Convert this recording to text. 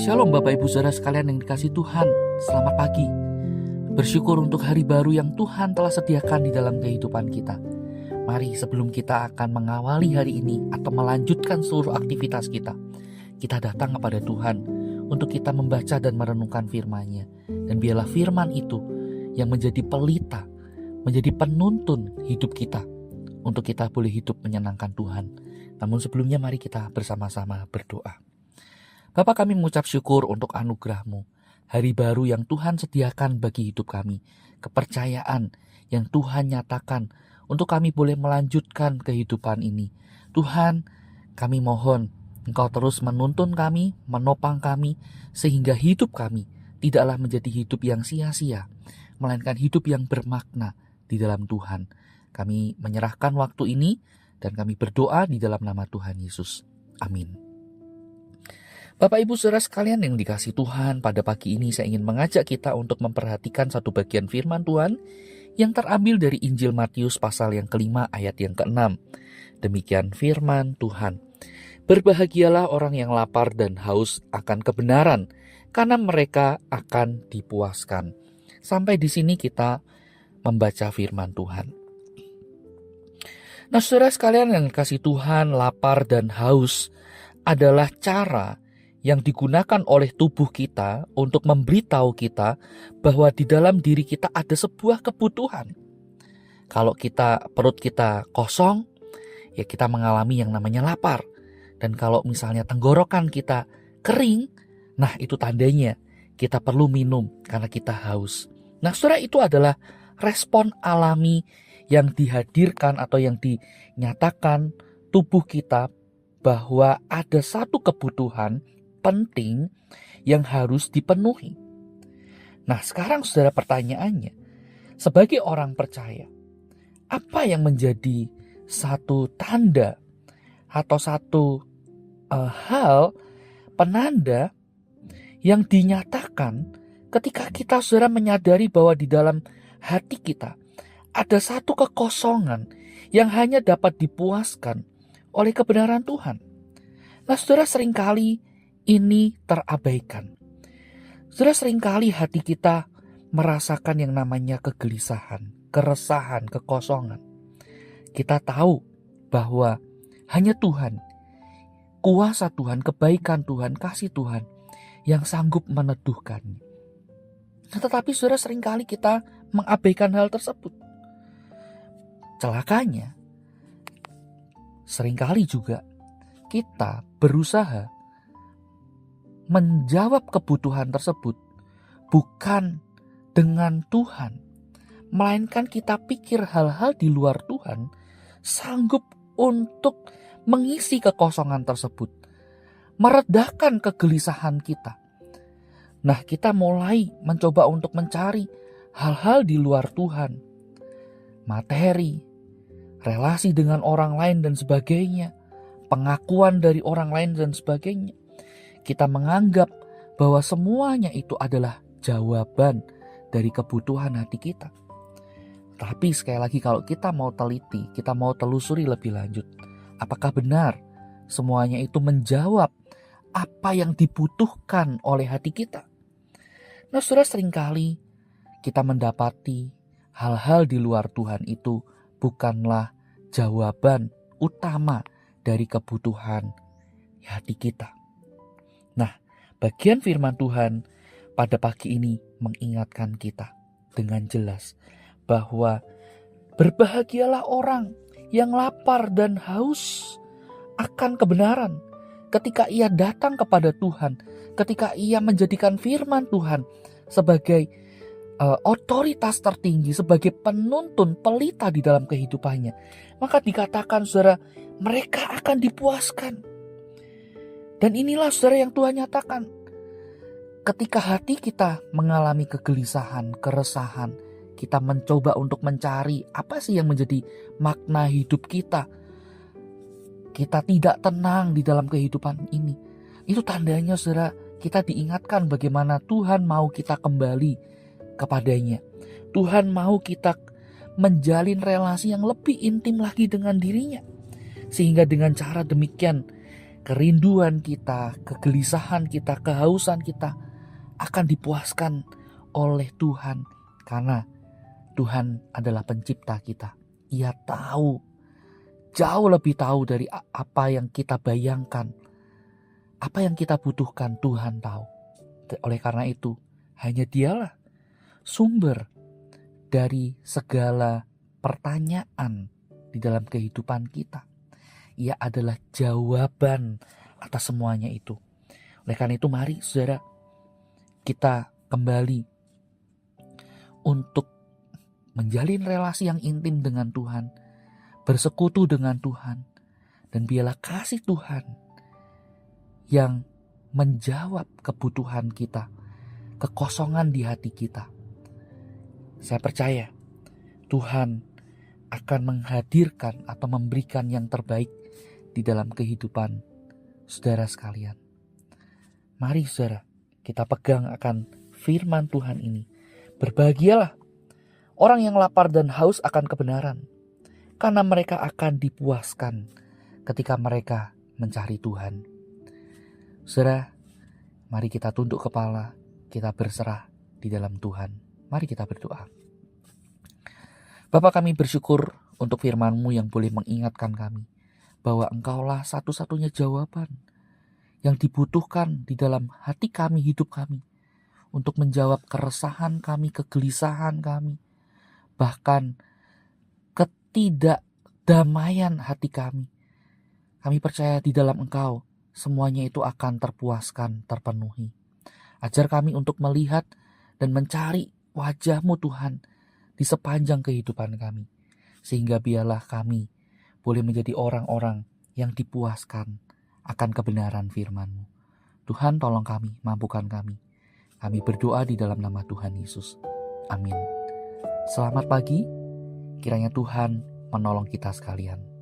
Shalom Bapak Ibu Saudara sekalian yang dikasihi Tuhan. Selamat pagi. Bersyukur untuk hari baru yang Tuhan telah sediakan di dalam kehidupan kita. Mari sebelum kita akan mengawali hari ini atau melanjutkan seluruh aktivitas kita datang kepada Tuhan untuk kita membaca dan merenungkan firman-Nya. Dan biarlah firman itu yang menjadi pelita, menjadi penuntun hidup kita untuk kita boleh hidup menyenangkan Tuhan. Namun sebelumnya mari kita bersama-sama berdoa. Bapa, kami mengucap syukur untuk anugerah-Mu, hari baru yang Tuhan sediakan bagi hidup kami, kepercayaan yang Tuhan nyatakan untuk kami boleh melanjutkan kehidupan ini. Tuhan, kami mohon Engkau terus menuntun kami, menopang kami, sehingga hidup kami tidaklah menjadi hidup yang sia-sia, melainkan hidup yang bermakna di dalam Tuhan. Kami menyerahkan waktu ini dan kami berdoa di dalam nama Tuhan Yesus. Amin. Bapak Ibu Saudara sekalian yang dikasihi Tuhan, pada pagi ini saya ingin mengajak kita untuk memperhatikan satu bagian firman Tuhan yang terambil dari Injil Matius pasal yang kelima ayat yang ke-6. Demikian firman Tuhan. Berbahagialah orang yang lapar dan haus akan kebenaran, karena mereka akan dipuaskan. Sampai di sini kita membaca firman Tuhan. Nah, saudara sekalian yang dikasihi Tuhan, lapar dan haus adalah cara yang digunakan oleh tubuh kita untuk memberitahu kita bahwa di dalam diri kita ada sebuah kebutuhan. Kalau perut kita kosong, ya kita mengalami yang namanya lapar. Dan kalau misalnya tenggorokan kita kering, nah itu tandanya kita perlu minum karena kita haus. Nah, saudara, itu adalah respon alami yang dihadirkan atau yang dinyatakan tubuh kita bahwa ada satu kebutuhan penting yang harus dipenuhi. Nah, sekarang saudara, pertanyaannya, sebagai orang percaya, apa yang menjadi satu tanda atau satu hal penanda yang dinyatakan ketika kita saudara menyadari bahwa di dalam hati kita ada satu kekosongan yang hanya dapat dipuaskan oleh kebenaran Tuhan? Nah, saudara, seringkali ini terabaikan. Saudara, seringkali hati kita merasakan yang namanya kegelisahan, keresahan, kekosongan. Kita tahu bahwa hanya Tuhan, kuasa Tuhan, kebaikan Tuhan, kasih Tuhan yang sanggup meneduhkannya. Nah, tetapi saudara, seringkali kita mengabaikan hal tersebut. Celakanya, seringkali juga kita berusaha menjawab kebutuhan tersebut bukan dengan Tuhan, melainkan kita pikir hal-hal di luar Tuhan sanggup untuk mengisi kekosongan tersebut, meredakan kegelisahan kita. Nah, kita mulai mencoba untuk mencari hal-hal di luar Tuhan, materi, relasi dengan orang lain dan sebagainya, pengakuan dari orang lain dan sebagainya. Kita menganggap bahwa semuanya itu adalah jawaban dari kebutuhan hati kita. Tapi sekali lagi, kalau kita mau teliti, kita mau telusuri lebih lanjut, apakah benar semuanya itu menjawab apa yang dibutuhkan oleh hati kita? Nah, saudara, seringkali kita mendapati hal-hal di luar Tuhan itu bukanlah jawaban utama dari kebutuhan hati kita. Nah, bagian firman Tuhan pada pagi ini mengingatkan kita dengan jelas bahwa berbahagialah orang yang lapar dan haus akan kebenaran ketika ia datang kepada Tuhan, ketika ia menjadikan firman Tuhan sebagai otoritas tertinggi, sebagai penuntun pelita di dalam kehidupannya. Maka dikatakan, saudara, mereka akan dipuaskan. Dan inilah, saudara, yang Tuhan nyatakan. Ketika hati kita mengalami kegelisahan, keresahan, kita mencoba untuk mencari apa sih yang menjadi makna hidup kita. Kita tidak tenang di dalam kehidupan ini. Itu tandanya, saudara, kita diingatkan bagaimana Tuhan mau kita kembali kepadanya. Tuhan mau kita menjalin relasi yang lebih intim lagi dengan dirinya. Sehingga dengan cara demikian kerinduan kita, kegelisahan kita, kehausan kita akan dipuaskan oleh Tuhan. Karena Tuhan adalah pencipta kita. Ia tahu, jauh lebih tahu dari apa yang kita bayangkan. Apa yang kita butuhkan Tuhan tahu. Oleh karena itu, hanya Dialah sumber dari segala pertanyaan di dalam kehidupan kita. Ia adalah jawaban atas semuanya itu. Oleh karena itu, mari saudara, kita kembali untuk menjalin relasi yang intim dengan Tuhan, bersekutu dengan Tuhan, dan biarlah kasih Tuhan yang menjawab kebutuhan kita, kekosongan di hati kita. Saya percaya Tuhan akan menghadirkan atau memberikan yang terbaik di dalam kehidupan saudara sekalian. Mari saudara, kita pegang akan firman Tuhan ini. Berbahagialah orang yang lapar dan haus akan kebenaran, karena mereka akan dipuaskan ketika mereka mencari Tuhan. Saudara, mari kita tunduk kepala, kita berserah di dalam Tuhan. Mari kita berdoa. Bapa, kami bersyukur untuk firman-Mu yang boleh mengingatkan kami bahwa Engkaulah satu-satunya jawaban yang dibutuhkan di dalam hati kami, hidup kami, untuk menjawab keresahan kami, kegelisahan kami, bahkan ketidakdamaian hati kami. Kami percaya di dalam Engkau semuanya itu akan terpuaskan, terpenuhi. Ajar kami untuk melihat dan mencari wajah-Mu Tuhan di sepanjang kehidupan kami. Sehingga biarlah kami boleh menjadi orang-orang yang dipuaskan akan kebenaran firman-Mu. Tuhan, tolong kami, mampukan kami. Kami berdoa di dalam nama Tuhan Yesus. Amin. Selamat pagi, kiranya Tuhan menolong kita sekalian.